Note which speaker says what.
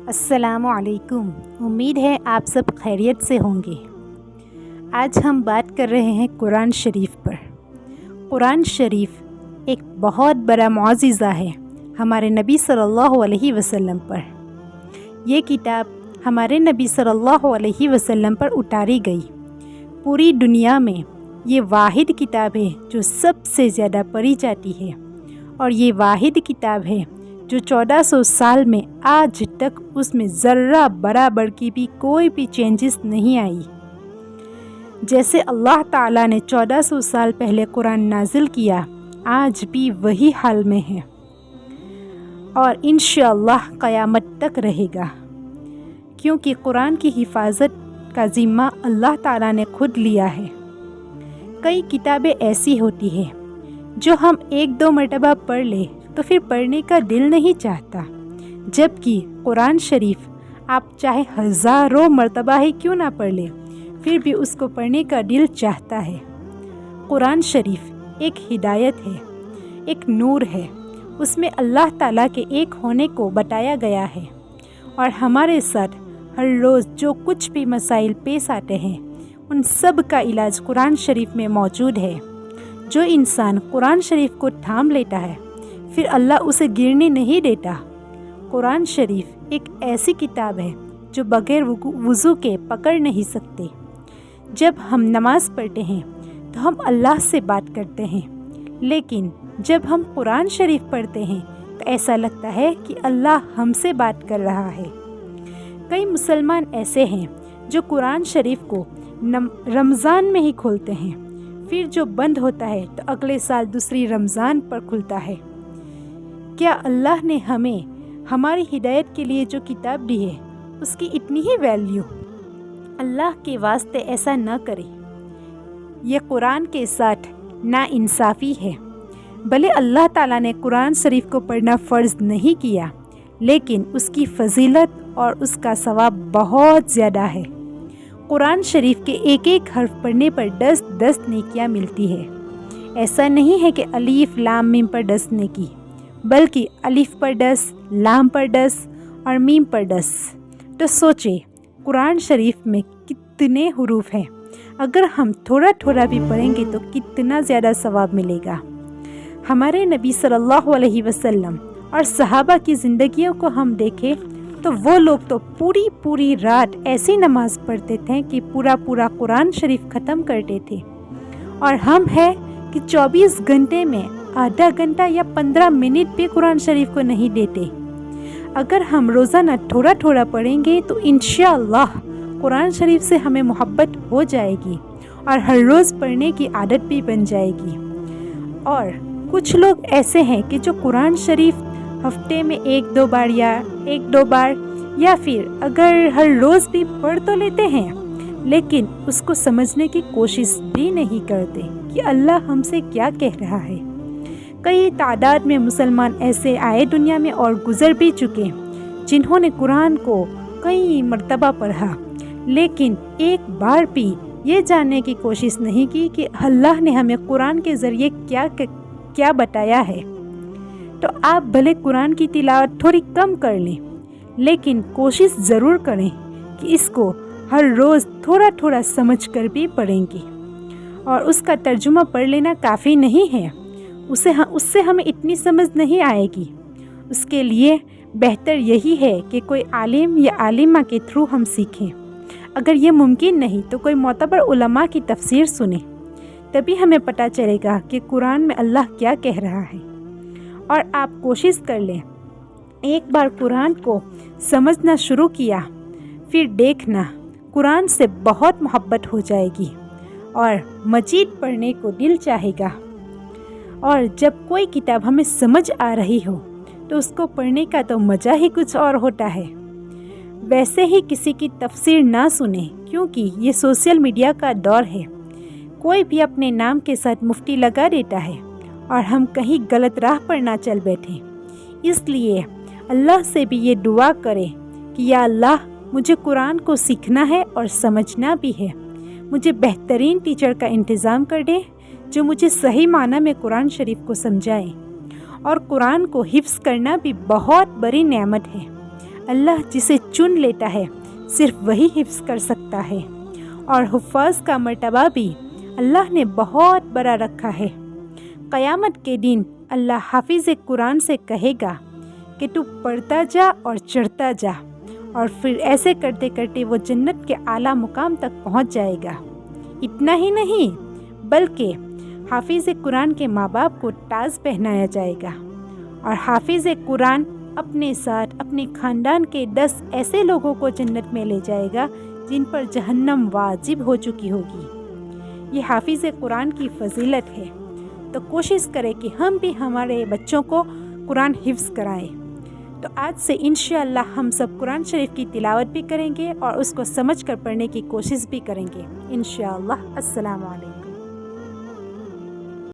Speaker 1: السلام علیکم، امید ہے آپ سب خیریت سے ہوں گے۔ آج ہم بات کر رہے ہیں قرآن شریف پر۔ قرآن شریف ایک بہت بڑا معجزہ ہے ہمارے نبی صلی اللہ علیہ وسلم پر۔ یہ کتاب ہمارے نبی صلی اللہ علیہ وسلم پر اتاری گئی۔ پوری دنیا میں یہ واحد کتاب ہے جو سب سے زیادہ پڑھی جاتی ہے، اور یہ واحد کتاب ہے جو 1400 سال میں آج تک اس میں ذرہ برابر کی بھی کوئی بھی چینجز نہیں آئی۔ جیسے اللہ تعالیٰ نے 1400 سال پہلے قرآن نازل کیا، آج بھی وہی حال میں ہے، اور انشاءاللہ قیامت تک رہے گا، کیونکہ قرآن کی حفاظت کا ذمہ اللہ تعالیٰ نے خود لیا ہے۔ کئی کتابیں ایسی ہوتی ہیں جو ہم 1-2 مرتبہ پڑھ لیں تو پھر پڑھنے کا دل نہیں چاہتا، جبکہ قرآن شریف آپ چاہے ہزاروں مرتبہ ہی کیوں نہ پڑھ لیں، پھر بھی اس کو پڑھنے کا دل چاہتا ہے۔ قرآن شریف ایک ہدایت ہے، ایک نور ہے، اس میں اللہ تعالیٰ کے ایک ہونے کو بتایا گیا ہے، اور ہمارے ساتھ ہر روز جو کچھ بھی مسائل پیش آتے ہیں ان سب کا علاج قرآن شریف میں موجود ہے۔ جو انسان قرآن شریف کو تھام لیتا ہے پھر اللہ اسے گرنے نہیں دیتا۔ قرآن شریف ایک ایسی کتاب ہے جو بغیر وضو کے پکڑ نہیں سکتے۔ جب ہم نماز پڑھتے ہیں تو ہم اللہ سے بات کرتے ہیں، لیکن جب ہم قرآن شریف پڑھتے ہیں تو ایسا لگتا ہے کہ اللہ ہم سے بات کر رہا ہے۔ کئی مسلمان ایسے ہیں جو قرآن شریف کو رمضان میں ہی کھولتے ہیں، پھر جو بند ہوتا ہے تو اگلے سال دوسری رمضان پر کھلتا ہے۔ کیا اللہ نے ہمیں ہماری ہدایت کے لیے جو کتاب دی ہے اس کی اتنی ہی ویلیو؟ اللہ کے واسطے ایسا نہ کرے۔ یہ قرآن کے ساتھ ناانصافی ہے۔ بھلے اللہ تعالیٰ نے قرآن شریف کو پڑھنا فرض نہیں کیا، لیکن اس کی فضیلت اور اس کا ثواب بہت زیادہ ہے۔ قرآن شریف کے ایک ایک حرف پڑھنے پر 10 نیکیاں ملتی ہے۔ ایسا نہیں ہے کہ الف لام میم پر 10 نیکی، بلکہ الف پر 10، لام پر 10 اور میم پر 10۔ تو سوچے قرآن شریف میں کتنے حروف ہیں، اگر ہم تھوڑا تھوڑا بھی پڑھیں گے تو کتنا زیادہ ثواب ملے گا۔ ہمارے نبی صلی اللہ علیہ وسلم اور صحابہ کی زندگیوں کو ہم دیکھیں تو وہ لوگ تو پوری رات ایسی نماز پڑھتے تھے کہ پورا قرآن شریف ختم کرتے تھے، اور ہم ہیں کہ 24 گھنٹے میں آدھا گھنٹہ یا 15 منٹ بھی قرآن شریف کو نہیں دیتے۔ اگر ہم روزانہ تھوڑا تھوڑا پڑھیں گے تو انشاءاللہ قرآن شریف سے ہمیں محبت ہو جائے گی، اور ہر روز پڑھنے کی عادت بھی بن جائے گی۔ اور کچھ لوگ ایسے ہیں کہ جو قرآن شریف ہفتے میں 1-2 بار یا پھر اگر ہر روز بھی پڑھ تو لیتے ہیں، لیکن اس کو سمجھنے کی کوشش بھی نہیں کرتے کہ اللہ ہم سے کیا کہہ رہا ہے۔ کئی تعداد میں مسلمان ایسے آئے دنیا میں اور گزر بھی چکے جنہوں نے قرآن کو کئی مرتبہ پڑھا، لیکن ایک بار بھی یہ جاننے کی کوشش نہیں کی کہ اللہ نے ہمیں قرآن کے ذریعے کیا بتایا ہے۔ تو آپ بھلے قرآن کی تلاوت تھوڑی کم کر لیں، لیکن کوشش ضرور کریں کہ اس کو ہر روز تھوڑا تھوڑا سمجھ کر بھی پڑھیں گے، اور اس کا ترجمہ پڑھ لینا کافی نہیں ہے، اس سے ہمیں اتنی سمجھ نہیں آئے گی۔ اس کے لیے بہتر یہی ہے کہ کوئی عالم یا عالمہ کے تھرو ہم سیکھیں۔ اگر یہ ممکن نہیں تو کوئی معتبر علماء کی تفسیر سنیں، تبھی ہمیں پتہ چلے گا کہ قرآن میں اللہ کیا کہہ رہا ہے۔ اور آپ کوشش کر لیں، ایک بار قرآن کو سمجھنا شروع کیا، پھر دیکھنا قرآن سے بہت محبت ہو جائے گی اور مزید پڑھنے کو دل چاہے گا۔ اور جب کوئی کتاب ہمیں سمجھ آ رہی ہو تو اس کو پڑھنے کا تو مزہ ہی کچھ اور ہوتا ہے۔ ویسے ہی کسی کی تفسیر نہ سنیں، کیونکہ یہ سوشل میڈیا کا دور ہے، کوئی بھی اپنے نام کے ساتھ مفتی لگا دیتا ہے اور ہم کہیں غلط راہ پر نہ چل بیٹھیں۔ اس لیے اللہ سے بھی یہ دعا کریں کہ یا اللہ مجھے قرآن کو سیکھنا ہے اور سمجھنا بھی ہے، مجھے بہترین ٹیچر کا انتظام کر دیں جو مجھے صحیح معنی میں قرآن شریف کو سمجھائیں، اور قرآن کو حفظ کرنا بھی بہت بڑی نعمت ہے۔ اللہ جسے چن لیتا ہے صرف وہی حفظ کر سکتا ہے، اور حفاظ کا مرتبہ بھی اللہ نے بہت بڑا رکھا ہے۔ قیامت کے دن اللہ حافظ قرآن سے کہے گا کہ تو پڑھتا جا اور چڑھتا جا، اور پھر ایسے کرتے کرتے وہ جنت کے اعلیٰ مقام تک پہنچ جائے گا۔ اتنا ہی نہیں بلکہ حافظ قرآن کے ماں باپ کو تاج پہنایا جائے گا، اور حافظ قرآن اپنے ساتھ اپنے خاندان کے 10 ایسے لوگوں کو جنت میں لے جائے گا جن پر جہنم واجب ہو چکی ہوگی۔ یہ حافظ قرآن کی فضیلت ہے، تو کوشش کریں کہ ہم بھی ہمارے بچوں کو قرآن حفظ کرائیں۔ تو آج سے انشاءاللہ ہم سب قرآن شریف کی تلاوت بھی کریں گے اور اس کو سمجھ کر پڑھنے کی کوشش بھی کریں گے انشاءاللہ۔ السلام علیکم۔